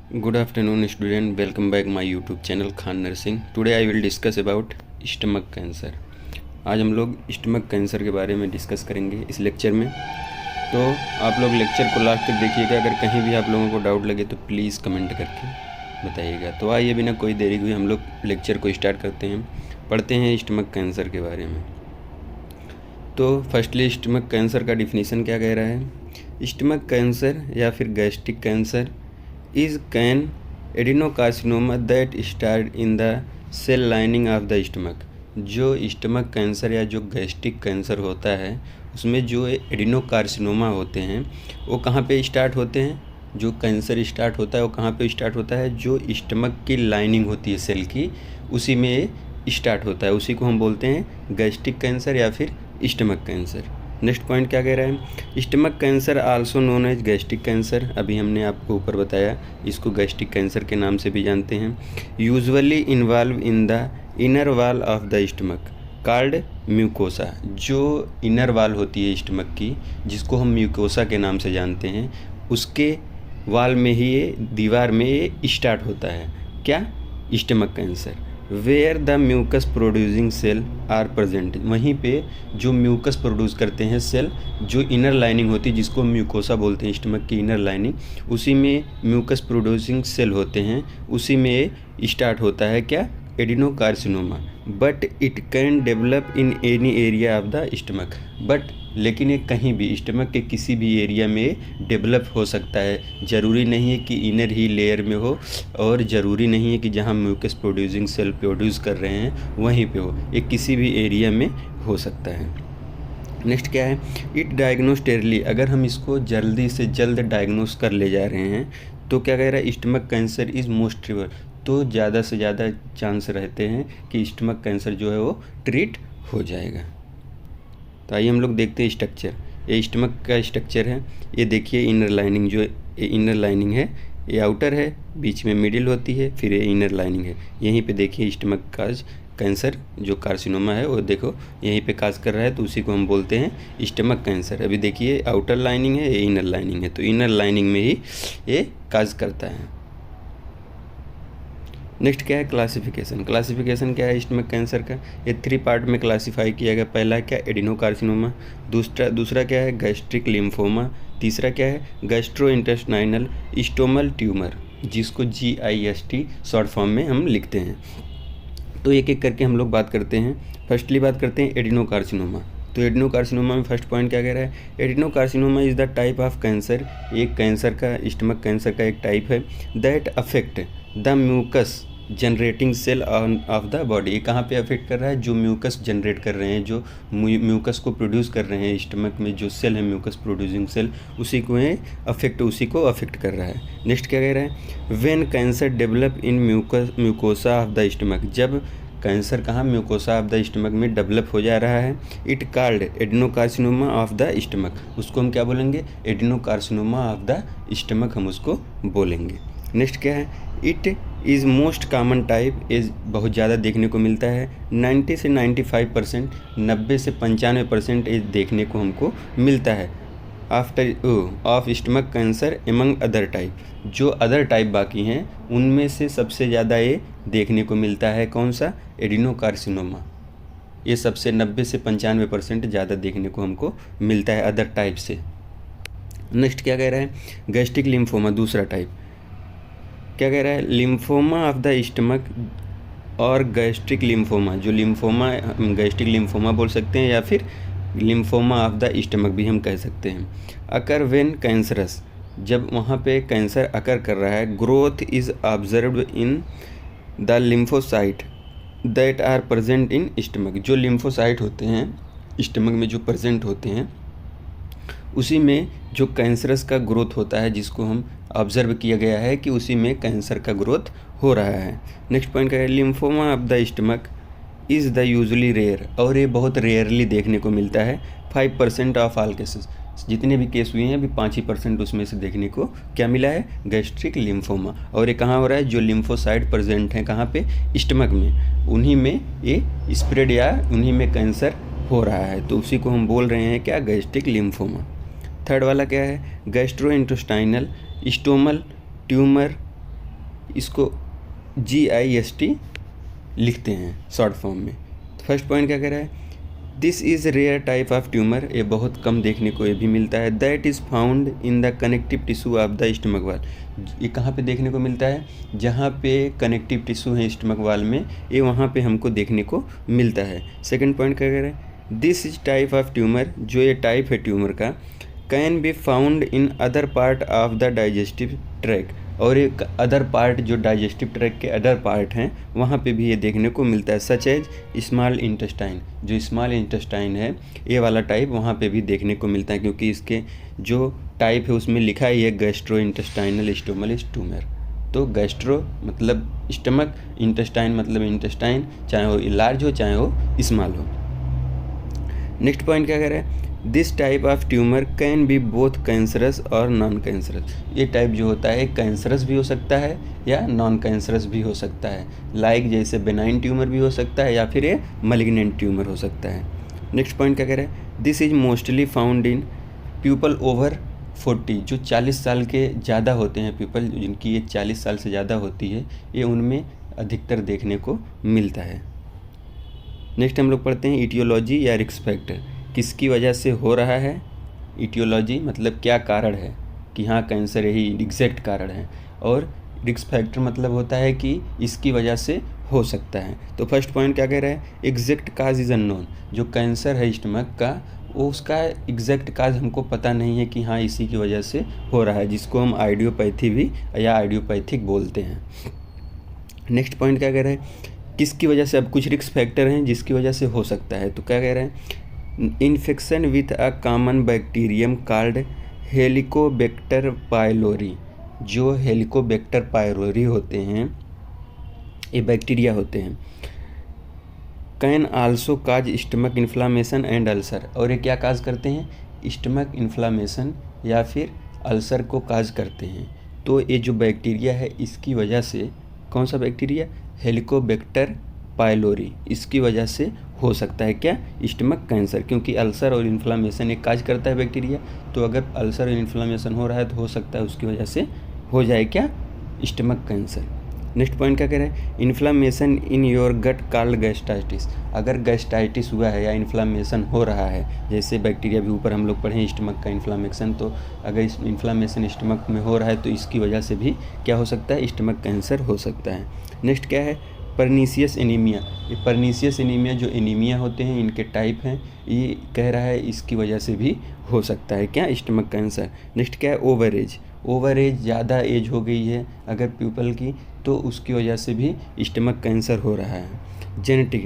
Good afternoon student, welcome back my YouTube channel Khan nursing. Today I will discuss about stomach cancer. आज हम लोग stomach cancer के बारे में डिस्कस करेंगे इस लेक्चर में। तो आप लोग लेक्चर को लास्ट तक देखिएगा। अगर कहीं भी आप लोगों को डाउट लगे तो प्लीज़ कमेंट करके बताइएगा। तो आइए बिना कोई देरी हुई हम लोग लेक्चर को स्टार्ट करते हैं, पढ़ते हैं स्टमक कैंसर के बारे में। तो फर्स्टली स्टमक कैंसर का डिफिनीसन क्या कह रहा है। स्टमक कैंसर या फिर gastric cancer is can adenocarcinoma that start in the cell lining of the stomach। जो स्टमक कैंसर या जो गैस्ट्रिक कैंसर होता है उसमें जो एडिनोकार्सिनोमा होते हैं वो कहाँ पे स्टार्ट होते हैं। जो कैंसर स्टार्ट होता है वो कहाँ पे स्टार्ट होता है, जो स्टमक की लाइनिंग होती है सेल की, उसी में स्टार्ट होता है। उसी को हम बोलते हैं गैस्ट्रिक कैंसर या फिर स्टमक कैंसर। नेक्स्ट पॉइंट क्या कह रहा है, stomach cancer also known as gastric cancer. अभी हमने आपको ऊपर बताया, इसको गैस्ट्रिक कैंसर के नाम से भी जानते हैं। Usually involve in the inner wall of the stomach called mucosa. जो इनर वॉल होती है स्टमक की, जिसको हम म्यूकोसा के नाम से जानते हैं, उसके वॉल में ही ये दीवार में ये स्टार्ट होता है। क्या? Stomach cancer. Where the mucus producing cell are present. वहीं पे जो म्यूकस प्रोड्यूस करते हैं सेल, जो इनर लाइनिंग होती है जिसको म्यूकोसा बोलते हैं, स्टमक की इनर लाइनिंग, उसी में म्यूकस प्रोड्यूसिंग सेल होते हैं। उसी में स्टार्ट होता है क्या? Adenocarcinoma. But it can develop in any area of the stomach. But लेकिन ये कहीं भी स्टमक के किसी भी एरिया में डेवलप हो सकता है। ज़रूरी नहीं है कि इनर ही लेयर में हो, और ज़रूरी नहीं है कि जहाँ म्यूकस प्रोड्यूसिंग सेल प्रोड्यूस कर रहे हैं वहीं पे हो। ये किसी भी एरिया में हो सकता है। नेक्स्ट क्या है, इट डायग्नोस्ड अर्ली। अगर हम इसको जल्दी से जल्द डायग्नोस कर ले जा रहे हैं तो क्या कह रहा है, स्टमक कैंसर इज़ मोस्ट ट्रीवर। तो ज़्यादा से ज़्यादा चांस रहते हैं कि स्टमक कैंसर जो है वो ट्रीट हो जाएगा। तो आइए हम लोग देखते हैं स्ट्रक्चर। ये स्टमक का स्ट्रक्चर है। ये देखिए इनर लाइनिंग, जो ये इनर लाइनिंग है ये आउटर है, बीच में मिडिल होती है, फिर ये इनर लाइनिंग है। यहीं पे देखिए स्टमक का कैंसर जो कार्सिनोमा है वो देखो यहीं पे काज कर रहा है, तो उसी को हम बोलते हैं स्टमक कैंसर। अभी देखिए आउटर लाइनिंग है, ये इनर लाइनिंग है, तो इनर लाइनिंग में ही ये काज करता है। नेक्स्ट क्या है, क्लासिफिकेशन। क्लासिफिकेशन क्या है स्टमक कैंसर का, ये 3 पार्ट में क्लासीफाई किया गया। पहला क्या, एडिनोकार्सिनोमा। दूसरा क्या है, गैस्ट्रिक लिम्फोमा। तीसरा क्या है, गैस्ट्रोइंटेस्टाइनल स्टोमल ट्यूमर, जिसको GIST शॉर्ट फॉर्म में हम लिखते हैं। तो एक एक करके हम लोग बात करते हैं। फर्स्टली बात करते हैं एडिनोकार्सिनोमा। तो एडिनोकार्सिनोमा में फर्स्ट पॉइंट क्या कह रहा है, adenocarcinoma is the type of cancer. एक कैंसर का, स्टमक कैंसर का एक टाइप है, that affect the mucus generating cell of the body. ये कहाँ पे अफेक्ट कर रहा है, जो म्यूकस जनरेट कर रहे हैं, जो म्यूकस को प्रोड्यूस कर रहे हैं, स्टमक में जो सेल है म्यूकस प्रोड्यूसिंग सेल, उसी को उसी को अफेक्ट कर रहा है। नेक्स्ट क्या कह रहा है, when cancer develop in mucosa of the stomach. जब कैंसर कहाँ, म्यूकोसा ऑफ द स्टमक में डेवलप हो जा रहा है, it called adenocarcinoma of the stomach. उसको हम क्या बोलेंगे, एडिनोकार्सिनोमा ऑफ द स्टमक हम उसको बोलेंगे। नेक्स्ट क्या है, it is most common type, is बहुत ज़्यादा देखने को मिलता है। 90 से 95%, 90 से 95% इज देखने को हमको मिलता है after of stomach cancer among other type. जो अदर टाइप बाकी हैं उनमें से सबसे ज़्यादा ये देखने को मिलता है कौन सा, एडिनोकार्सिनोमा। ये सबसे 90 से 95% ज़्यादा देखने को हमको मिलता है अदर टाइप से। नेक्स्ट क्या कह रहा है, गैस्ट्रिक लिम्फोमा दूसरा टाइप। क्या कह रहा है, लिम्फोमा ऑफ द स्टमक और गैस्ट्रिक लिम्फोमा। जो लिम्फोमा, गैस्ट्रिक लिम्फोमा बोल सकते हैं या फिर लिम्फोमा ऑफ द स्टमक भी हम कह सकते हैं। अकर व्हेन कैंसरस, जब वहाँ पे कैंसर अकर कर रहा है, growth is observed in the lymphocyte that are present in stomach. जो लिम्फोसाइट होते हैं स्टमक में जो प्रेजेंट होते हैं, उसी में जो कैंसरस का ग्रोथ होता है, जिसको हम ऑब्जर्व किया गया है कि उसी में कैंसर का ग्रोथ हो रहा है। नेक्स्ट पॉइंट क्या है, lymphoma of the stomach is the usually rare, और ये बहुत रेयरली देखने को मिलता है। 5% ऑफ ऑल केसेस, जितने भी केस हुए हैं अभी 5% उसमें से देखने को क्या मिला है, गैस्ट्रिक लिम्फोमा। और ये कहाँ हो रहा है, जो लिम्फोसाइट प्रेजेंट हैं कहाँ पे, स्टमक में, उन्हीं में ये स्प्रेड या उन्हीं में कैंसर हो रहा है, तो उसी को हम बोल रहे हैं क्या, गैस्ट्रिक लिम्फोमा। थर्ड वाला क्या है, गैस्ट्रोइंटेस्टाइनल स्टोमल ट्यूमर इसको GIST लिखते हैं शॉर्ट फॉर्म में। फर्स्ट पॉइंट क्या कह रहा है, this is rare type of tumour, ये बहुत कम देखने को ये भी मिलता है, that is found in the connective tissue of the stomach wall. ये कहाँ पे देखने को मिलता है, जहाँ पे कनेक्टिव टिश्यू है स्टमक वाल में, ये वहाँ पे हमको देखने को मिलता है। सेकंड पॉइंट क्या कह रहा है, this is type of tumour, जो ये टाइप है ट्यूमर का, can be found in other part of the digestive track, और एक अदर पार्ट जो डाइजेस्टिव ट्रैक के अदर पार्ट हैं वहाँ पे भी ये देखने को मिलता है, सच एज स्मॉल इंटेस्टाइन, जो स्मॉल इंटेस्टाइन है ये वाला टाइप वहाँ पे भी देखने को मिलता है, क्योंकि इसके जो टाइप है उसमें लिखा ही है गैस्ट्रो इंटेस्टाइनल स्टोमल ट्यूमर। तो गैस्ट्रो मतलब स्टमक, इंटेस्टाइन मतलब इंटेस्टाइन, चाहे वो लार्ज हो चाहे वो स्मॉल हो। नेक्स्ट पॉइंट क्या कह रहा है, this type of tumour can be both cancerous और नॉन कैंसरस। ये टाइप जो होता है कैंसरस भी हो सकता है या नॉन कैंसरस भी हो सकता है, लाइक जैसे बेनाइन ट्यूमर भी हो सकता है या फिर ये मलिग्नेंट ट्यूमर हो सकता है। नेक्स्ट पॉइंट क्या कह रहा है, this is mostly found in people over 40, जो 40 साल के ज़्यादा होते हैं पीपल, जिनकी एज 40 साल से ज़्यादा होती है, ये उनमें अधिकतर देखने को मिलता है। नेक्स्ट हम लोग पढ़ते हैं इटियोलॉजी या रिस्क फैक्टर, किसकी वजह से हो रहा है। इटियोलॉजी मतलब क्या कारण है कि हाँ कैंसर यही एग्जैक्ट कारण है, और रिस्क फैक्टर मतलब होता है कि इसकी वजह से हो सकता है। तो फर्स्ट पॉइंट क्या कह रहा है, एग्जैक्ट काज इज़ अननोन, जो कैंसर है स्टमक का वो उसका एग्जैक्ट काज हमको पता नहीं है कि हाँ इसी की वजह से हो रहा है, जिसको हम आइडियोपैथी भी या आइडियोपैथिक बोलते हैं। नेक्स्ट पॉइंट क्या कह रहा है, किसकी वजह से, अब कुछ रिस्क फैक्टर हैं जिसकी वजह से हो सकता है। तो क्या कह रहे हैं, infection with a common bacterium called Helicobacter pylori, जो हेलिकोबैक्टर पायलोरी होते हैं ये बैक्टीरिया होते हैं, can also cause stomach inflammation and ulcer, और ये क्या काज करते हैं, स्टमक इन्फ्लामेशन या फिर अल्सर को काज करते हैं। तो ये जो बैक्टीरिया है इसकी वजह से, कौन सा बैक्टीरिया, हेलिकोबैक्टर पायलोरी, इसकी वजह से हो सकता है क्या, स्टमक कैंसर, क्योंकि अल्सर और इन्फ्लामेशन एक काज करता है बैक्टीरिया। तो अगर अल्सर और इन्फ्लामेशन हो रहा है तो हो सकता है उसकी वजह से हो जाए क्या, स्टमक कैंसर। नेक्स्ट पॉइंट क्या कह रहे हैं, inflammation in your gut called gastritis, अगर गैस्ट्राइटिस हुआ है या इन्फ्लामेशन हो रहा है, जैसे बैक्टीरिया भी ऊपर हम लोग पढ़े स्टमक का इन्फ्लामेशन, तो अगर इस इन्फ्लामेशन स्टमक में हो रहा है तो इसकी वजह से भी क्या हो सकता है, स्टमक कैंसर हो सकता है। नेक्स्ट क्या है, परनीसियस एनीमिया, ये परनीसियस एनीमिया जो एनीमिया होते हैं इनके टाइप हैं, ये कह रहा है इसकी वजह से भी हो सकता है क्या, स्टमक कैंसर। नेक्स्ट क्या है, ओवर एज, ओवर एज ज़्यादा एज हो गई है अगर पीपल की तो उसकी वजह से भी स्टमक कैंसर हो रहा है। जेंडर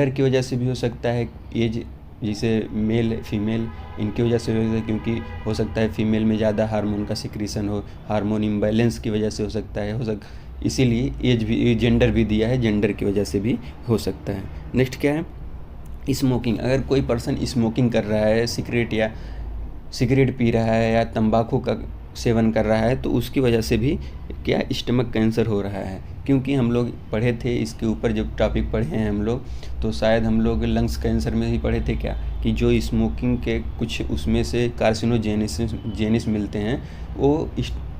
की वजह से भी हो सकता है, एज जैसे मेल फीमेल इनकी वजह से हो सकता है, क्योंकि हो सकता है फीमेल में ज़्यादा हार्मोन का सिक्रीशन हो, हार्मोन इम्बैलेंस की वजह से हो सकता है, इसीलिए एज भी, जेंडर भी दिया है, जेंडर की वजह से भी हो सकता है। नेक्स्ट क्या है, स्मोकिंग, अगर कोई पर्सन स्मोकिंग कर रहा है, सिगरेट पी रहा है या तंबाकू का सेवन कर रहा है तो उसकी वजह से भी क्या स्टमक कैंसर हो रहा है, क्योंकि हम लोग पढ़े थे इसके ऊपर जब टॉपिक पढ़े हैं हम लोग, तो शायद हम लोग लंग्स कैंसर में ही पढ़े थे क्या, कि जो स्मोकिंग के कुछ उसमें से कार्सिनोजेनिस मिलते हैं वो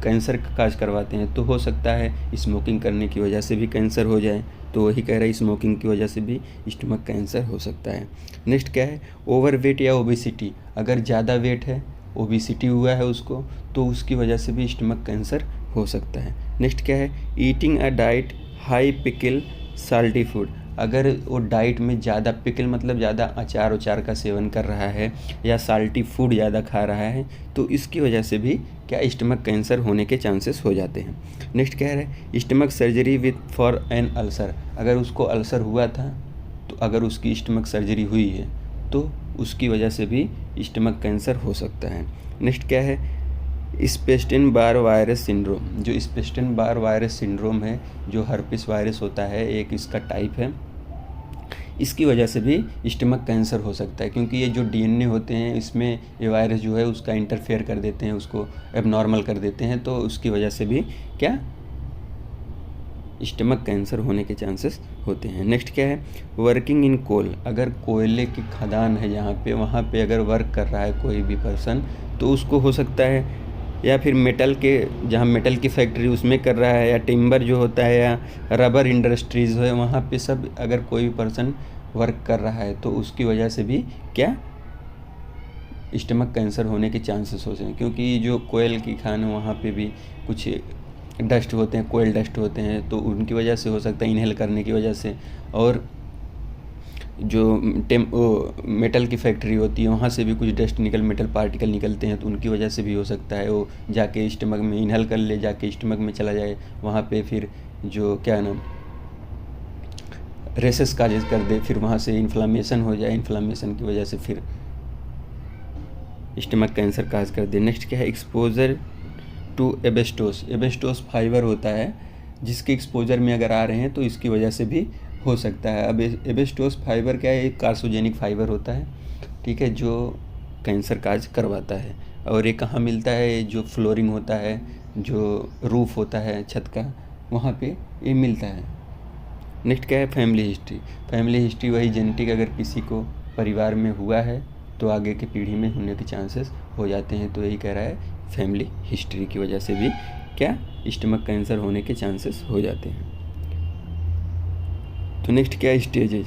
कैंसर का काज करवाते हैं। तो हो सकता है स्मोकिंग करने की वजह से भी कैंसर हो जाए, तो वही कह रहा है स्मोकिंग की वजह से भी स्टमक कैंसर हो सकता है। नेक्स्ट क्या है, ओवरवेट या ओबेसिटी, अगर ज़्यादा वेट है, ओबेसिटी हुआ है उसको, तो उसकी वजह से भी स्टमक कैंसर हो सकता है। नेक्स्ट क्या है, eating a diet high pickle salty food, अगर वो डाइट में ज़्यादा पिकल मतलब ज़्यादा अचार उचार का सेवन कर रहा है या साल्टी फूड ज़्यादा खा रहा है तो इसकी वजह से भी क्या स्टमक कैंसर होने के चांसेस हो जाते हैं। नेक्स्ट क्या है, stomach surgery with for an ulcer, अगर उसको अल्सर हुआ था तो अगर उसकी स्टमक सर्जरी हुई है तो उसकी वजह से भी स्टमक कैंसर हो सकता है। नेक्स्ट क्या है, स्पेस्टिन बार वायरस सिंड्रोम, जो स्पेस्टिन बार वायरस सिंड्रोम है, जो हर्पिस वायरस होता है एक इसका टाइप है, इसकी वजह से भी स्टमक कैंसर हो सकता है, क्योंकि ये जो डीएनए होते हैं इसमें ये वायरस जो है उसका इंटरफेयर कर देते हैं, उसको एबनॉर्मल कर देते हैं, तो उसकी वजह से भी क्या स्टमक कैंसर होने के चांसेस होते हैं। नेक्स्ट क्या है, वर्किंग इन कोल, अगर कोयले की खदान है जहाँ पे, वहाँ पे अगर वर्क कर रहा है कोई भी पर्सन तो उसको हो सकता है या फिर मेटल के, जहाँ मेटल की फैक्ट्री उसमें कर रहा है, या टिम्बर जो होता है, या रबर इंडस्ट्रीज़ है, वहाँ पे सब अगर कोई पर्सन वर्क कर रहा है तो उसकी वजह से भी क्या स्टमक कैंसर होने के चांसेस होते हैं। क्योंकि जो कोयल की खान है वहाँ पे भी कुछ डस्ट होते हैं, कोयल डस्ट होते हैं, तो उनकी वजह से हो सकता है, इनहेल करने की वजह से। और जो मेटल की फैक्ट्री होती है वहाँ से भी कुछ डस्ट मेटल पार्टिकल निकलते हैं, तो उनकी वजह से भी हो सकता है वो जाके स्टमक में इनहेल कर ले, जाके स्टमक में चला जाए, वहाँ पे फिर जो क्या नाम रेसेस काजेज कर दे, फिर वहाँ से इन्फ्लामेशन हो जाए, इन्फ्लामेशन की वजह से फिर स्टमक कैंसर काज कर दे। नेक्स्ट क्या है, एक्सपोजर टू एबेस्टोस। एबेस्टोस फाइबर होता है जिसके एक्सपोजर में अगर आ रहे हैं तो इसकी वजह से भी हो सकता है। अब एबेस्टोस फाइबर क्या है, एक कार्सिनोजेनिक फाइबर होता है, ठीक है, जो कैंसर काज करवाता है। और ये कहाँ मिलता है, जो फ्लोरिंग होता है, जो रूफ होता है छत का, वहाँ पे ये मिलता है। नेक्स्ट क्या है, फैमिली हिस्ट्री। फैमिली हिस्ट्री वही जेनेटिक, अगर किसी को परिवार में हुआ है तो आगे की पीढ़ी में होने के चांसेस हो जाते हैं। तो यही कह रहा है, फैमिली हिस्ट्री की वजह से भी क्या स्टमक कैंसर होने के चांसेस हो जाते हैं। तो नेक्स्ट क्या स्टेजेज,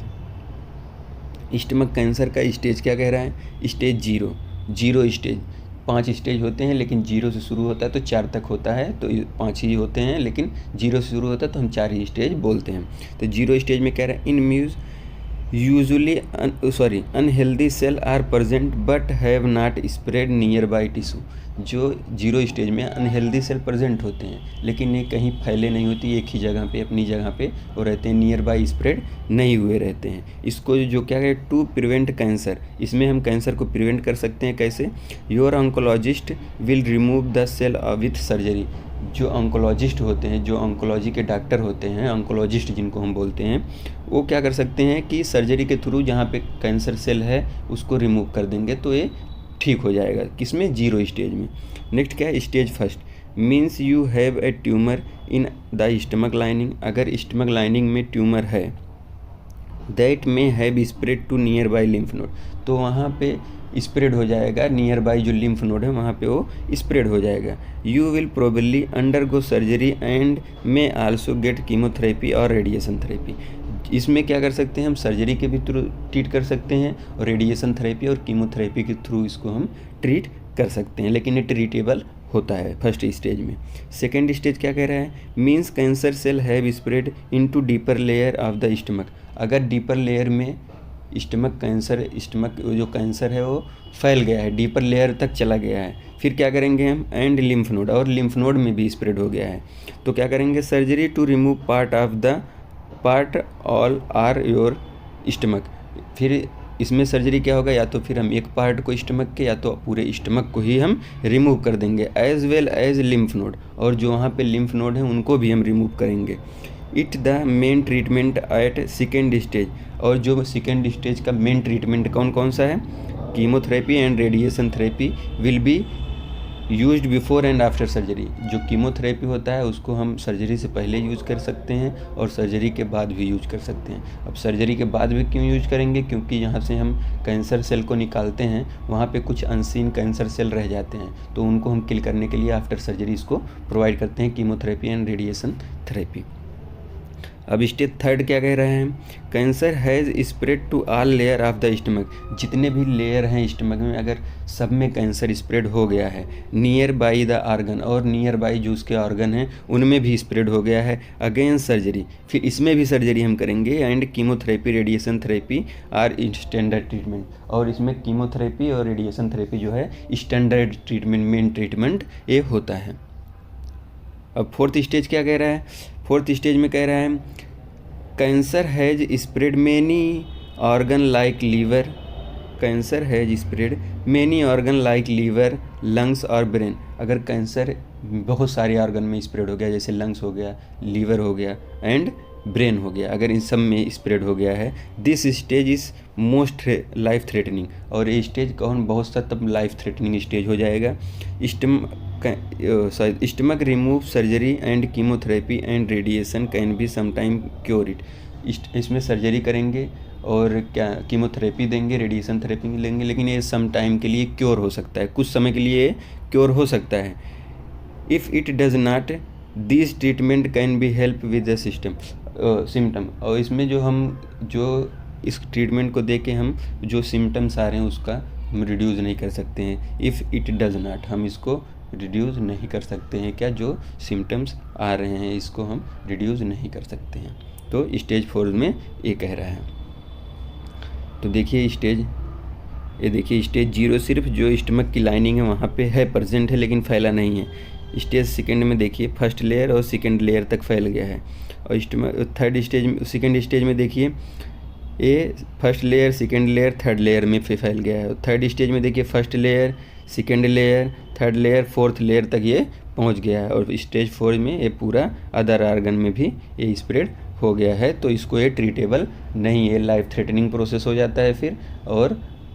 स्टमक कैंसर का स्टेज क्या कह रहा है, स्टेज 0। 0 स्टेज, 5 स्टेज होते हैं लेकिन 0 से शुरू होता है तो 4 तक होता है, तो 5 ही होते हैं, लेकिन 0 से शुरू होता है तो हम 4 ही स्टेज बोलते हैं। तो 0 स्टेज में कह रहा है, in muse usually unhealthy cell are present but have not spread nearby tissue. जो 0 स्टेज में अनहेल्दी सेल प्रेजेंट होते हैं लेकिन ये कहीं फैले नहीं होती, एक ही जगह पे अपनी जगह पे वो रहते हैं, नियर बाई स्प्रेड नहीं हुए रहते हैं। इसको जो क्या है, टू प्रिवेंट कैंसर, इसमें हम कैंसर को प्रिवेंट कर सकते हैं कैसे, your oncologist will remove the cell with surgery. जो ऑन्कोलॉजिस्ट होते हैं, जो ऑन्कोलॉजी के डॉक्टर होते हैं, ऑन्कोलॉजिस्ट जिनको हम बोलते हैं, वो क्या कर सकते हैं कि सर्जरी के थ्रू जहाँ पे कैंसर सेल है उसको रिमूव कर देंगे, तो ये ठीक हो जाएगा। किसमें, 0 स्टेज में। नेक्स्ट क्या है, stage 1 means you have a tumour in the stomach lining. अगर स्टमक लाइनिंग में ट्यूमर है, that may have spread to near by lymph node, तो वहाँ पे स्प्रेड हो जाएगा, नियर बाई जो लिम्फ नोड है वहाँ पे वो स्प्रेड हो जाएगा। You will probably undergo surgery and may also get chemotherapy और रेडिएशन थेरेपी। इसमें क्या कर सकते हैं, हम सर्जरी के भी थ्रू ट्रीट कर सकते हैं, और रेडिएशन थेरेपी और कीमोथेरेपी के थ्रू इसको हम ट्रीट कर सकते हैं, लेकिन ये ट्रीटेबल होता है 1st स्टेज में। 2nd स्टेज क्या कह रहा है, means cancer cell have spread into deeper layer of the stomach. अगर डीपर लेयर में स्टमक जो कैंसर है वो फैल गया है, डीपर लेयर तक चला गया है, फिर क्या करेंगे हम, एंड लिम्फ नोड, और लिम्फ नोड में भी स्प्रेड हो गया है, तो क्या करेंगे, surgery to remove part all or your stomach. फिर इसमें सर्जरी क्या होगा, या तो फिर हम एक पार्ट को स्टमक के, या तो पूरे स्टमक को ही हम रिमूव कर देंगे, as well as lymph node, और जो वहाँ पे लिम्फ नोड है उनको भी हम रिमूव करेंगे। It the main treatment at 2nd stage, और जो 2nd स्टेज का मेन ट्रीटमेंट कौन कौन सा है, chemotherapy and radiation therapy will be used before and after surgery. जो कीमोथेरेपी होता है उसको हम सर्जरी से पहले यूज़ कर सकते हैं और सर्जरी के बाद भी यूज कर सकते हैं। अब सर्जरी के बाद भी क्यों यूज करेंगे, क्योंकि यहाँ से हम कैंसर सेल को निकालते हैं, वहाँ पे कुछ अनसीन कैंसर सेल रह जाते हैं, तो उनको हम किल करने के लिए आफ्टर सर्जरी इसको प्रोवाइड करते हैं, कीमोथेरेपी एंड रेडिएशन थेरेपी। अब स्टेज 3 क्या कह रहे हैं, cancer has spread to all layer of the stomach. जितने भी लेयर हैं स्टमक में, अगर सब में कैंसर स्प्रेड हो गया है, नियर बाई द ऑर्गन, और नियर बाई जो उसके ऑर्गन हैं उनमें भी स्प्रेड हो गया है, अगेन सर्जरी, फिर इसमें भी सर्जरी हम करेंगे, and chemotherapy radiation therapy are standard treatment. और इसमें कीमोथेरेपी और रेडिएशन थेरेपी जो है स्टैंडर्ड ट्रीटमेंट, मेन ट्रीटमेंट ये होता है। अब 4th स्टेज क्या कह रहा है, 4th स्टेज में कह रहा है, cancer has spread many organ like liver. Cancer has spread many organ like liver, lungs और ब्रेन। अगर कैंसर बहुत सारे ऑर्गन में स्प्रेड हो गया, जैसे लंग्स हो गया, लीवर हो गया एंड ब्रेन हो गया, अगर इन सब में स्प्रेड हो गया है, this stage is most life threatening. और ये स्टेज कौन, बहुत सा तब लाइफ थ्रेटनिंग स्टेज हो जाएगा। Stomach remove surgery and chemotherapy and radiation can be sometime cure it. इसमें सर्जरी करेंगे और क्या कीमोथेरेपी देंगे, रेडिएशन थेरेपी लेंगे, लेकिन ये सम टाइम के लिए क्योर हो सकता है, कुछ समय के लिए क्योर हो सकता है। If it does not this treatment can be help with the symptom. और इसमें जो इस ट्रीटमेंट को दे के हम जो सिम्टम्स आ रहे हैं उसका हम रिड्यूस नहीं कर सकते हैं। इफ़ इट डज नॉट, हम इसको रिड्यूस नहीं कर सकते हैं। क्या, जो सिम्टम्स आ रहे हैं इसको हम रिड्यूस नहीं कर सकते हैं। तो स्टेज 4 में ये कह रहा है। तो देखिए स्टेज 0 सिर्फ जो स्टमक की लाइनिंग है वहाँ पे है, प्रेजेंट है, लेकिन फैला नहीं है। स्टेज सेकंड में देखिए फर्स्ट लेयर और सेकंड लेयर तक फैल गया है। और सेकंड स्टेज में देखिए ये first layer, second layer, third layer में फैल गया है। थर्ड स्टेज में देखिए first layer, second layer, third layer, fourth layer तक ये पहुंच गया है। और स्टेज 4 में ये पूरा अदर ऑर्गन में भी ये स्प्रेड हो गया है। तो इसको ये ट्रीटेबल नहीं है, लाइफ थ्रेटनिंग प्रोसेस हो जाता है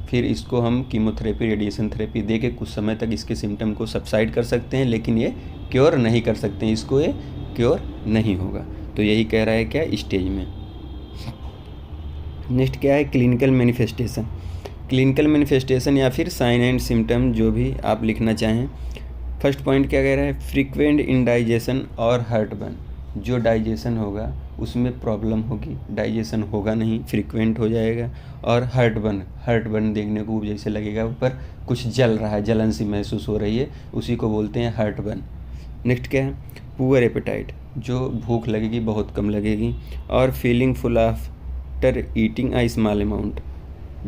फिर इसको हम कीमोथेरेपी, रेडिएशन थेरेपी दे के कुछ समय तक इसके सिम्टम को सबसाइड कर सकते हैं, लेकिन ये क्योर नहीं कर सकते हैं, इसको ये क्योर नहीं होगा। तो यही कह रहा है क्या, स्टेज में। नेक्स्ट क्या है, क्लिनिकल मैनिफेस्टेशन। क्लिनिकल मैनिफेस्टेशन या फिर साइन एंड सिम्टम, जो भी आप लिखना चाहें। फर्स्ट पॉइंट क्या कह रहा है, फ्रीक्वेंट इंडाइजेशन और हार्टबर्न। जो डाइजेशन होगा उसमें प्रॉब्लम होगी, डाइजेशन होगा नहीं, फ्रीक्वेंट हो जाएगा। और हार्टबर्न देखने को जैसे लगेगा ऊपर कुछ जल रहा है, जलन सी महसूस हो रही है, उसी को बोलते हैं हार्टबर्न। नेक्स्ट क्या है, पुअर एपेटाइट, जो भूख लगेगी बहुत कम लगेगी। और feeling full after eating a small amount,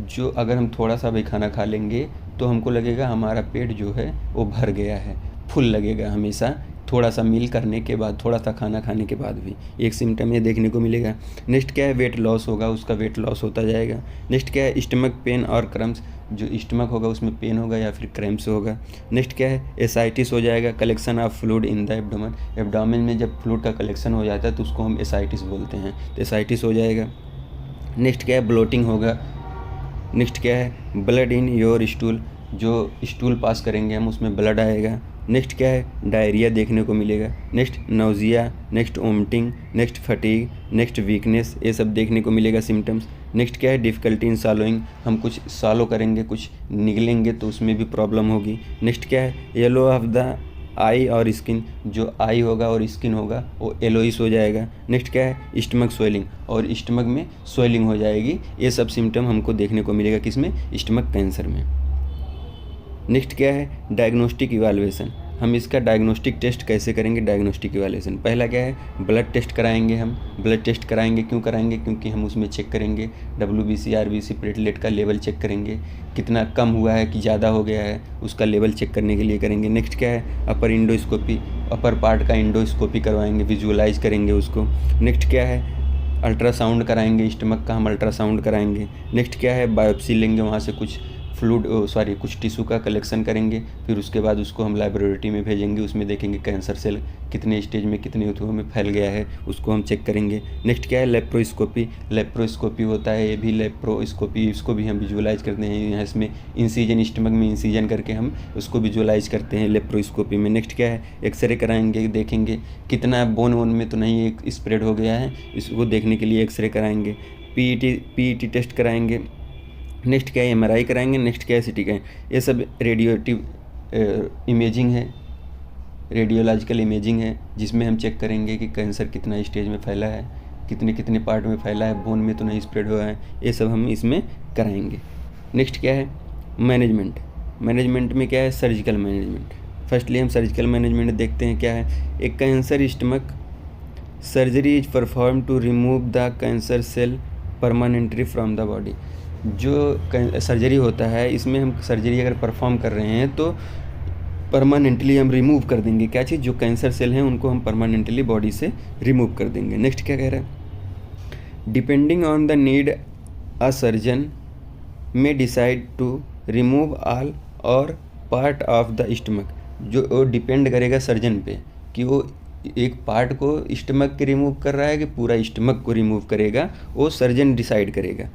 जो अगर हम थोड़ा सा भी खाना खा लेंगे तो हमको लगेगा हमारा पेट जो है वो भर गया है, फुल लगेगा हमेशा, थोड़ा सा मील करने के बाद, थोड़ा सा खाना खाने के बाद भी एक सिम्टम ये देखने को मिलेगा। नेक्स्ट क्या है, वेट लॉस होगा, उसका वेट लॉस होता जाएगा। नेक्स्ट क्या है, स्टमक पेन और क्रम्स, जो स्टमक होगा उसमें पेन होगा या फिर क्रैम्प्स होगा। नेक्स्ट क्या है, एसाइटिस हो जाएगा, collection of fluid in the abdomen. Abdomen में जब फ्लूइड का कलेक्शन हो जाता है तो उसको हम एसाइटिस बोलते हैं, तो एसाइटिस हो जाएगा। नेक्स्ट क्या है, ब्लोटिंग होगा। नेक्स्ट क्या है, ब्लड इन योर स्टूल, जो स्टूल पास करेंगे हम उसमें ब्लड आएगा। नेक्स्ट क्या है, डायरिया देखने को मिलेगा। Next nausea, next vomiting, next fatigue, next weakness, ये सब देखने को मिलेगा सिम्टम्स। नेक्स्ट क्या है, डिफ़िकल्टी इन सॉलोइंग, हम कुछ सॉलो करेंगे, कुछ निगलेंगे तो उसमें भी प्रॉब्लम होगी। नेक्स्ट क्या है, येलो ऑफ द आई और स्किन, जो आई होगा और स्किन होगा वो येलोइश हो जाएगा। नेक्स्ट क्या है, स्टमक स्वेलिंग, और स्टमक में स्वेलिंग हो जाएगी। ये सब सिम्टम हमको देखने को मिलेगा किसमें, स्टमक कैंसर में। नेक्स्ट क्या है, डायग्नोस्टिक इवैल्यूएशन, हम इसका डायग्नोस्टिक टेस्ट कैसे करेंगे। डायग्नोस्टिक इवैल्यूएशन, पहला क्या है, ब्लड टेस्ट कराएंगे हम। ब्लड टेस्ट कराएंगे, क्यों कराएंगे, क्योंकि हम उसमें चेक करेंगे WBC, RBC, प्लेटलेट का लेवल चेक करेंगे, कितना कम हुआ है कि ज़्यादा हो गया है, उसका लेवल चेक करने के लिए करेंगे। नेक्स्ट क्या है, अपर इंडोस्कोपी, अपर पार्ट का इंडोस्कोपी करवाएंगे, विजुअलाइज करेंगे उसको। नेक्स्ट क्या है, अल्ट्रासाउंड कराएंगे, स्टमक का हम अल्ट्रासाउंड कराएंगे। नेक्स्ट क्या है, बायोप्सी लेंगे, वहाँ से कुछ कुछ टिश्यू का कलेक्शन करेंगे, फिर उसके बाद उसको हम लेबोरेटरी में भेजेंगे, उसमें देखेंगे कैंसर सेल कितने स्टेज में, कितने ऊतकों में फैल गया है, उसको हम चेक करेंगे। नेक्स्ट क्या है, लेप्रोस्कोपी, लेप्रोस्कोपी होता है, ये भी लेप्रोस्कोपी, इसको भी हम विजुअलाइज करते हैं, यहाँ इसमें इंसीजन, स्टमक में इंसीजन करके हम उसको विजुअलाइज करते हैं लेप्रोस्कोपी में। नेक्स्ट क्या है, एक्सरे कराएंगे, देखेंगे कितना बोन वोन में तो नहीं एक स्प्रेड हो गया है, इसको देखने के लिए एक्सरे कराएंगे। पीईटी टेस्ट कराएंगे। नेक्स्ट क्या है, MRI कराएंगे। नेक्स्ट क्या है, CT स्कैन, ये सब रेडियोटिव इमेजिंग है, रेडियोलॉजिकल इमेजिंग है, जिसमें हम चेक करेंगे कि कैंसर कितना स्टेज में फैला है, कितने कितने पार्ट में फैला है, बोन में तो नहीं स्प्रेड हुआ है, ये सब हम इसमें कराएंगे। नेक्स्ट क्या है, मैनेजमेंट। मैनेजमेंट में क्या है, सर्जिकल मैनेजमेंट। फर्स्टली हम सर्जिकल मैनेजमेंट देखते हैं क्या है। एक cancer stomach surgery is perform to remove the cancer cell permanently from the body. जो सर्जरी होता है, इसमें हम सर्जरी अगर परफॉर्म कर रहे हैं तो परमानेंटली हम रिमूव कर देंगे क्या चीज़, जो कैंसर सेल हैं उनको हम परमानेंटली बॉडी से रिमूव कर देंगे। नेक्स्ट क्या कह रहा है, depending on the need a surgeon में डिसाइड टू रिमूव ऑल और पार्ट ऑफ द स्टमक। जो डिपेंड करेगा सर्जन पे कि वो एक पार्ट को स्टमक के रिमूव कर रहा है कि पूरा स्टमक को रिमूव करेगा, वो सर्जन डिसाइड करेगा।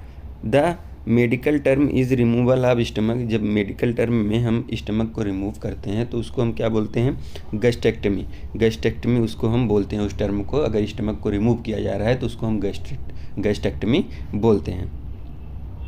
The medical term is removal of stomach. जब मेडिकल टर्म में हम स्टमक को रिमूव करते हैं तो उसको हम क्या बोलते हैं, गैस्ट्रेक्टमी। गैस्ट्रेक्टमी उसको हम बोलते हैं, उस टर्म को। अगर स्टमक को रिमूव किया जा रहा है तो उसको हम गैस्ट्रेक्टमी बोलते हैं,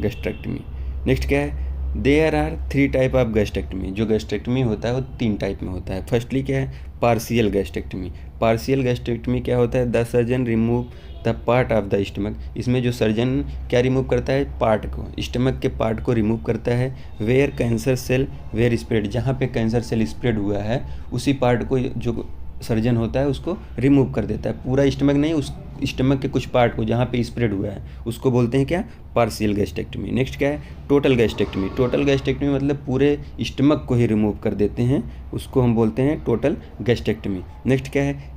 गैस्ट्रेक्टमी। नेक्स्ट क्या है, there are 3 type of gastrectomy. जो गैस्ट्रेक्टमी होता है वो 3 टाइप में होता है। फर्स्टली क्या है, पार्शियल गैस्ट्रेक्टमी। पार्शियल गैस्ट्रेक्टमी क्या होता है? The surgeon remove the part of the stomach. इसमें जो सर्जन क्या रिमूव करता है? पार्ट को, स्टमक के पार्ट को रिमूव करता है। Where cancer cell were spread, जहाँ पे कैंसर सेल स्प्रेड हुआ है उसी पार्ट को जो सर्जन होता है उसको रिमूव कर देता है। पूरा स्टमक नहीं, उस स्टमक के कुछ पार्ट को जहाँ पे स्प्रेड हुआ है उसको बोलते हैं क्या? Partial gastrectomy. नेक्स्ट क्या है? Total gastrectomy. टोटल गैस्ट्रेक्टमी मतलब पूरे स्टमक को ही रिमूव कर देते हैं, उसको हम बोलते हैं टोटल गैस्ट्रेक्टमी। नेक्स्ट क्या है?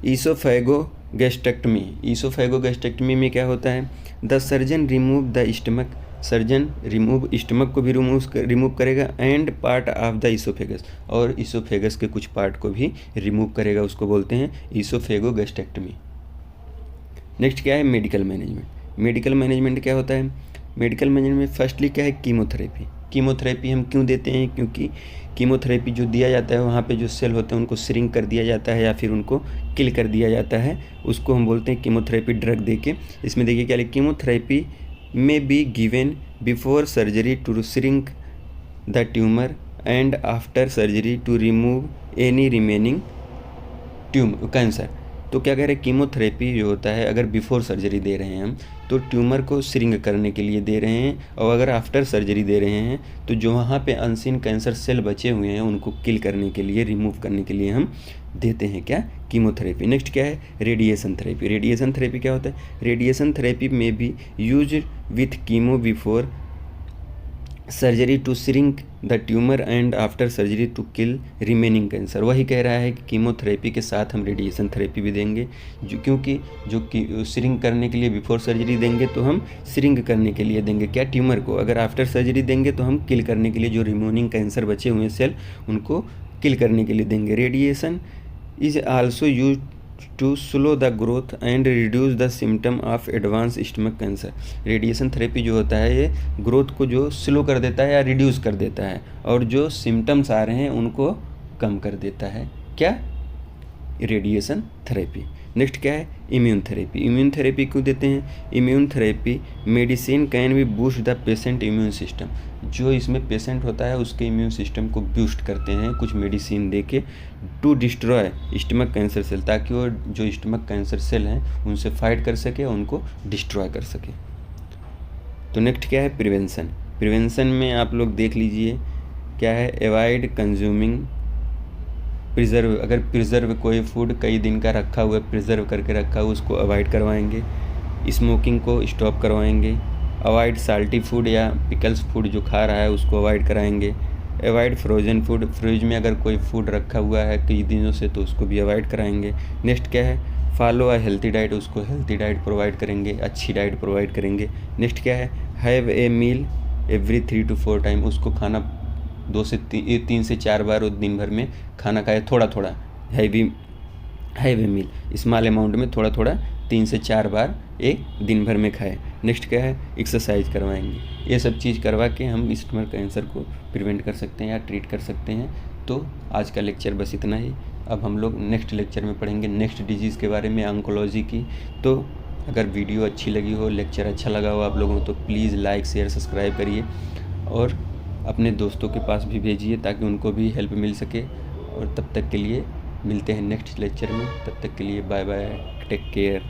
ईसोफेगो गैस्ट्रेक्टमी। ईसोफेगो गैस्ट्रेक्टमी में क्या होता है? The surgeon remove the stomach, surgeon remove stomach को भी रिमूव करेगा and part of the oesophagus, और ईसोफेगस के कुछ पार्ट को भी रिमूव करेगा, उसको बोलते हैं ईसोफेगो गैस्ट्रेक्टमी। नेक्स्ट क्या है? Medical management. मेडिकल मैनेजमेंट क्या होता है? मेडिकल मैनेजमेंट में फर्स्टली क्या है? कीमोथेरेपी। कीमोथेरेपी हम क्यों देते हैं? क्योंकि कीमोथेरेपी जो दिया जाता है वहाँ पे जो सेल होते हैं उनको श्रिंक कर दिया जाता है या फिर उनको किल कर दिया जाता है, उसको हम बोलते हैं कीमोथेरेपी ड्रग देके। इसमें देखिए क्या है? Chemotherapy may be given before surgery to shrink the tumour and after surgery to remove any remaining cancer. तो क्या कह रहे हैं? कीमोथेरेपी जो होता है अगर बिफोर सर्जरी दे रहे हैं हम तो ट्यूमर को श्रिंक करने के लिए दे रहे हैं, और अगर आफ्टर सर्जरी दे रहे हैं तो जो वहाँ पे अनसीन कैंसर सेल बचे हुए हैं उनको किल करने के लिए, रिमूव करने के लिए हम देते हैं क्या? कीमोथेरेपी। नेक्स्ट क्या है? Radiation therapy. रेडिएशन थेरेपी क्या होता है? Radiation therapy may be use with chemo before surgery to shrink the tumour and after surgery to kill remaining cancer. वही कह रहा है कि कीमोथेरेपी के साथ हम रेडिएशन थेरेपी भी देंगे, क्योंकि जो श्रिंक करने के लिए बिफोर सर्जरी देंगे तो हम श्रिंक करने के लिए देंगे क्या? ट्यूमर को। अगर आफ्टर सर्जरी देंगे तो हम किल करने के लिए, जो रिमेनिंग कैंसर बचे हुए सेल उनको किल करने के लिए देंगे। Radiation is also use to slow the growth and reduce the symptom of advance stomach cancer. Radiation therapy जो होता है ये ग्रोथ को जो स्लो कर देता है या रिड्यूस कर देता है, और जो सिम्टम्स आ रहे हैं उनको कम कर देता है क्या? Radiation therapy. नेक्स्ट क्या है? Immune therapy. इम्यून थेरेपी क्यों देते हैं? Immune therapy medicine can be boost the patient immune system. जो इसमें पेशेंट होता है उसके इम्यून सिस्टम को बूस्ट करते हैं कुछ मेडिसिन दे के, to destroy stomach cancer cell, ताकि वो जो स्टमक कैंसर सेल हैं उनसे फाइट कर सके, उनको डिस्ट्रॉय कर सके। तो नेक्स्ट क्या है? प्रिवेंशन। प्रिवेंशन में आप लोग देख लीजिए क्या है? Avoid consuming preserve. अगर प्रिजर्व कोई फूड कई दिन का रखा हुआ है, प्रिजर्व करके रखा हुआ, उसको अवॉइड करवाएंगे। स्मोकिंग को स्टॉप करवाएंगे। अवॉइड साल्टी फूड या पिकल्स फूड जो खा रहा है उसको अवॉइड कराएंगे। अवॉइड फ्रोजन फूड, फ्रिज में अगर कोई फूड रखा हुआ है कई दिनों से तो उसको भी अवॉइड कराएंगे। नेक्स्ट क्या है? फॉलो अ हेल्थी डाइट, उसको हेल्थी डाइट प्रोवाइड करेंगे, अच्छी डाइट प्रोवाइड करेंगे। नेक्स्ट क्या है? Have a meal every 3 to 4 time, उसको खाना 2 से 3 से 4 बार दिन भर में खाना खाए, थोड़ा थोड़ा have a meal, small amount में थोड़ा थोड़ा 3 से 4 बार एक दिन भर में खाए। नेक्स्ट क्या है? एक्सरसाइज करवाएंगे। ये सब चीज़ करवा के हम स्टमक कैंसर को प्रिवेंट कर सकते हैं या ट्रीट कर सकते हैं। तो आज का लेक्चर बस इतना ही। अब हम लोग नेक्स्ट लेक्चर में पढ़ेंगे नेक्स्ट डिजीज़ के बारे में, ऑन्कोलॉजी की। तो अगर वीडियो अच्छी लगी हो, लेक्चर अच्छा लगा हो आप लोगों को, तो प्लीज़ लाइक शेयर सब्सक्राइब करिए और अपने दोस्तों के पास भी भेजिए ताकि उनको भी हेल्प मिल सके। और तब तक के लिए मिलते हैं नेक्स्ट लेक्चर में। तब तक के लिए बाय बाय, टेक केयर।